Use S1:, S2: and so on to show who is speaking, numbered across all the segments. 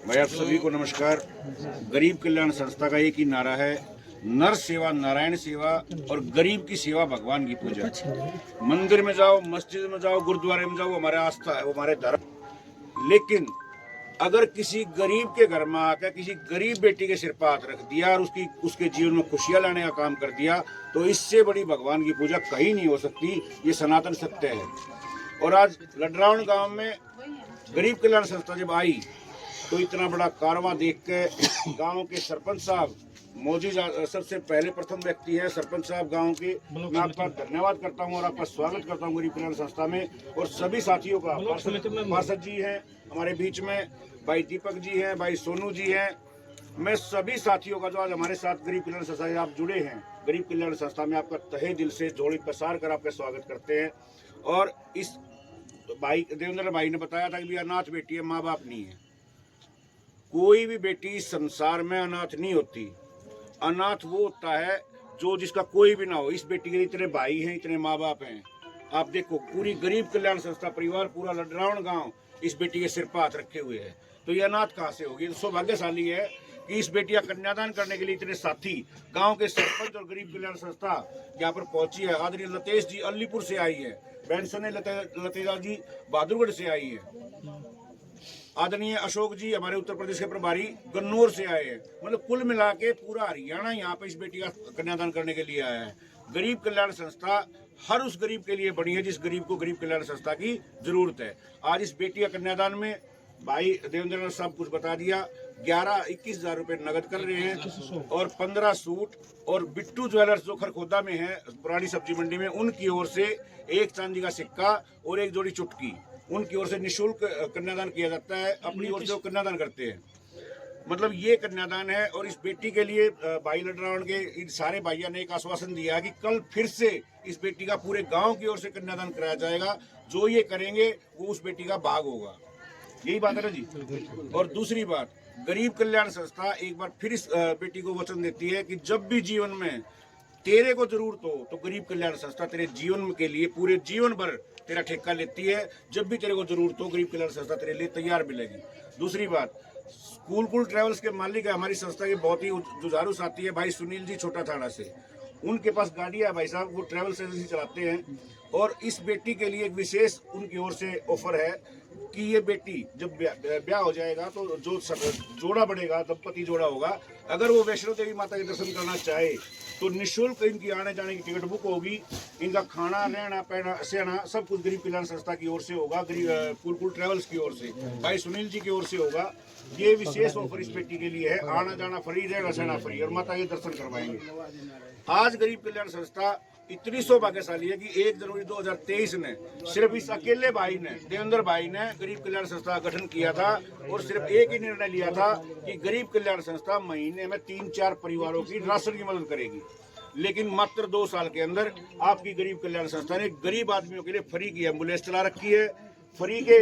S1: भाई आप सभी को नमस्कार। गरीब कल्याण संस्था का एक ही नारा है, नर सेवा नारायण सेवा और गरीब की सेवा भगवान की पूजा। मंदिर में जाओ, मस्जिद में जाओ, गुरुद्वारे में जाओ, वो हमारा आस्था है, वो हमारे धर्म। लेकिन अगर किसी गरीब के घर में आकर किसी गरीब बेटी के सिर पर हाथ रख दिया और उसके जीवन में खुशियां लाने का काम कर दिया, तो इससे बड़ी भगवान की पूजा कहीं नहीं हो सकती। ये सनातन सत्य है। और आज लडरावन गांव में गरीब कल्याण संस्था जब आई तो इतना बड़ा कारवां देख के गांव के सरपंच साहब मौजूद, सबसे पहले प्रथम व्यक्ति है सरपंच साहब गांव के, मैं आपका धन्यवाद करता हूं और आपका स्वागत करता हूं गरीब कल्याण संस्था में। और सभी साथियों का, पार्षद जी हैं हमारे बीच में, भाई दीपक जी हैं, भाई सोनू जी हैं, मैं सभी साथियों का जो आज हमारे साथ गरीब कल्याण संस्था से आप जुड़े हैं, गरीब कल्याण संस्था में आपका तहे दिल से जोड़ी पसार कर आपका स्वागत करते हैं। और इस भाई देवेंद्र भाई ने बताया था कि अनाथ बेटी है, माँ बाप नहीं है। कोई भी बेटी संसार में अनाथ नहीं होती। अनाथ वो होता है जो जिसका कोई भी ना हो। इस बेटी के इतने भाई हैं, इतने माँ बाप हैं। आप देखो, पूरी गरीब कल्याण संस्था परिवार, पूरा लडरावन गांव इस बेटी के सिर पर हाथ रखे हुए है, तो ये अनाथ कहाँ से होगी? तो सौभाग्यशाली है कि इस बेटी का कन्यादान करने के लिए इतने साथी गांव के सरपंच और गरीब कल्याण संस्था यहाँ पर पहुंची है। आदरणीय लतेश जी अलीपुर से आई है, बहन सने लतेजा जी बहादुरगढ़ से आई है, आदरणीय अशोक जी हमारे उत्तर प्रदेश के प्रभारी गन्नौर से आए हैं। मतलब कुल मिला के पूरा हरियाणा यहाँ पे इस बेटी का कन्यादान करने के लिए आया है। गरीब कल्याण संस्था हर उस गरीब के लिए बनी है जिस गरीब को गरीब कल्याण संस्था की जरूरत है। आज इस बेटी का कन्यादान में भाई देवेंद्र ने सब कुछ बता दिया। 21 हजार रुपये नगद कर रहे हैं और 15 सूट, और बिट्टू ज्वेलर्स जो खरखोदा में है पुरानी सब्जी मंडी में, उनकी ओर से एक चांदी का सिक्का और एक जोड़ी चुटकी, उनकी ओर से निःशुल्क कन्यादान किया जाता है। अपनी ओर से वो कन्यादान करते हैं। मतलब ये कन्यादान है। और इस बेटी के लिए भाई लडरावन के इन सारे भाइयों ने एक आश्वासन दिया कि कल फिर से इस बेटी का पूरे गांव की ओर से कन्यादान कराया जाएगा। जो ये करेंगे वो उस बेटी का भाग होगा। यही बात है ना जी। और दूसरी बात, गरीब कल्याण संस्था एक बार फिर इस बेटी को वचन देती है कि जब भी जीवन में तेरे को जरूरत हो तो गरीब कल्याण संस्था तेरे जीवन के लिए पूरे जीवन भर तेरा ठेका लेती है। जब भी तेरे को जरूरत हो गरीब कल्याण संस्था तेरे लिए तैयार मिलेगी। दूसरी बात, कुल ट्रेवल्स के मालिक है हमारी संस्था के बहुत ही जुझारू साथी है भाई सुनील जी छोटा थाना से। उनके पास गाड़ी है भाई साहब, वो ट्रेवल्स एजेंसी चलाते हैं। और इस बेटी के लिए एक विशेष उनकी ओर से ऑफर है कि ये बेटी जब ब्याह हो जाएगा तो जो जोड़ा बढ़ेगा, दंपति जोड़ा होगा, अगर वो वैष्णो देवी माता के दर्शन करना चाहे तो निःशुल्क इनकी आने जाने की टिकट बुक होगी। इनका खाना, रहना, पहना, सहना सब कुछ गरीब कल्याण संस्था की ओर से होगा, कुल ट्रेवल्स की ओर से, भाई सुनील जी की ओर से होगा। ये विशेष ऑफर इस बेटी के लिए है। आना जाना फ्री, रहना सहना फ्री, और माता के दर्शन करवाएंगे। आज गरीब कल्याण संस्था इतनी सौभाग्यशाली है कि 1 जनवरी 2023 ने सिर्फ इस अकेले भाई ने, देवेंद्र भाई ने गरीब कल्याण संस्था का गठन किया था और सिर्फ एक ही निर्णय लिया था कि गरीब कल्याण संस्था महीने में 3-4 परिवारों की राशन की मदद करेगी। लेकिन मात्र 2 साल के अंदर आपकी गरीब कल्याण संस्था ने गरीब आदमियों के लिए फ्री की एम्बुलेंस चला रखी है। फ्री के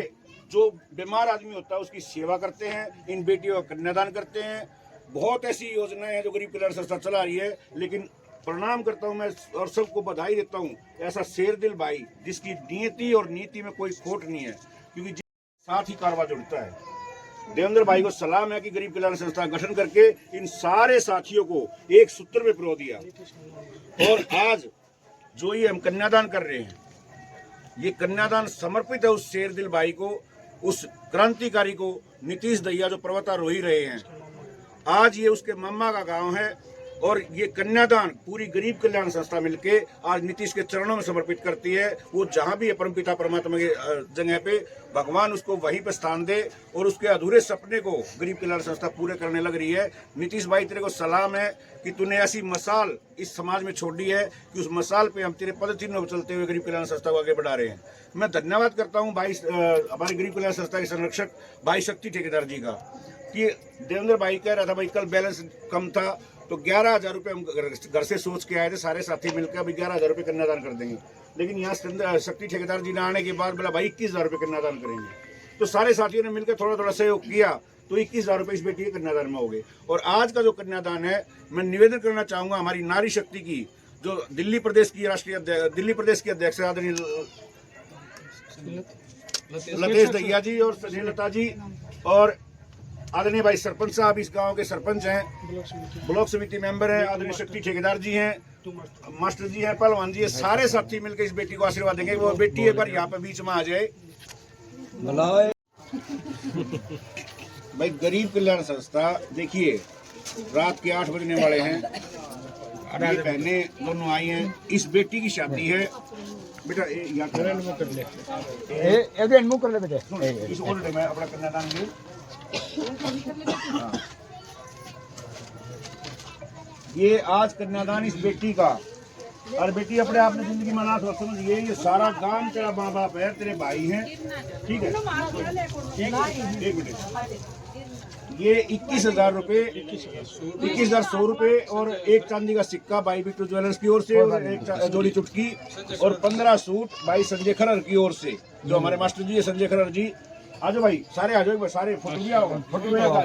S1: जो बीमार आदमी होता है उसकी सेवा करते हैं, इन बेटियों का कन्यादान करते हैं। बहुत ऐसी योजनाएं हैं जो गरीब कल्याण संस्था चला रही है। लेकिन प्रणाम करता हूं मैं और सबको बधाई देता हूं, ऐसा शेरदिल भाई जिसकी नियति और नीति में कोई खोट नहीं है, क्योंकि साथ ही कारवा जुड़ता है। देवेंद्र भाई को सलाम है कि गरीब कल्याण संस्था गठन करके इन सारे साथियों को एक सूत्र में पिरो दिया। और आज जो ये हम कन्यादान कर रहे हैं, ये कन्यादान समर्पित है उस शेरदिल भाई को, उस क्रांतिकारी को, नीतीश दहिया जो पर्वतारोही रहे हैं। आज ये उसके मम्मा का गाँव है और ये कन्यादान पूरी गरीब कल्याण संस्था मिलके आज नीतीश के चरणों में समर्पित करती है। वो जहां भी परमपिता परमात्मा के जगह पे, भगवान उसको वहीं पे स्थान दे और उसके अधूरे सपने को गरीब कल्याण संस्था पूरे करने लग रही है। नीतीश भाई तेरे को सलाम है कि तूने ऐसी मसाल इस समाज में छोड़ी है कि उस मसाल पे हम तेरे पद चिन्ह पर चलते हुए गरीब कल्याण संस्था को आगे बढ़ा रहे हैं। मैं धन्यवाद करता हूँ भाई हमारी गरीब कल्याण संस्था के संरक्षक भाई शक्ति ठेकेदार जी का, कि देवेंद्र भाई कह रहा था भाई कल बैलेंस कम था तो 11,000 रुपये हम घर से सोच के आए थे, सारे साथी मिलकर अभी 11,000 रुपये कन्यादान कर देंगे। लेकिन यहाँ शक्ति ठेकेदार जी ने आने के बाद बोला भाई 21,000 रुपये कन्यादान करेंगे। तो सारे साथियों ने मिलकर थोड़ा थोड़ा सहयोग किया तो 21,000 रुपये इस बेटी के कन्यादान में हो गए। और आज का जो कन्यादान है, मैं निवेदन करना चाहूँगा हमारी नारी शक्ति की, जो दिल्ली प्रदेश की अध्यक्ष आदरणीय लतेश दहिया जी और स्नेहलता जी और आदरणीय भाई सरपंच साहब इस गांव के सरपंच हैं, ब्लॉक समिति मेंबर हैं, आदरणीय शक्ति ठेकेदार जी हैं, मास्टर जी हैं, पहलवान जी हैं, सारे साथी मिलकर इस बेटी को आशीर्वाद देंगे। वो बेटी एक बार यहाँ पे बीच में आ जाए। भाई गरीब कल्याण संस्था, देखिए रात के 8 बजने वाले हैं, ये बहनें दोनों आई हैं, इस बेटी की शादी है। बेटा यहाँ कर ले, बेटे इस ऑर्डर में अपना कन्यादान दे। ये आज कन्यादान इस बेटी का, और बेटी अपने आप में जिंदगी में ना सोच समझिए, ये सारा गांव तेरा माँ बाप है, तेरे भाई हैं, ठीक है। एक मिनट, ये 21,000 रुपये, 21,100 रुपये और एक चांदी का सिक्का भाई बिट्टू ज्वेलर्स की ओर से, और एक जोड़ी चुटकी और 15 सूट भाई संजय खरर की ओर से, जो हमारे मास्टर जी है संजय खरर जी। आ जाओ भाई, सारे आ जाओ, सारे फोटो लिया होगा, फोटो लिया होगा।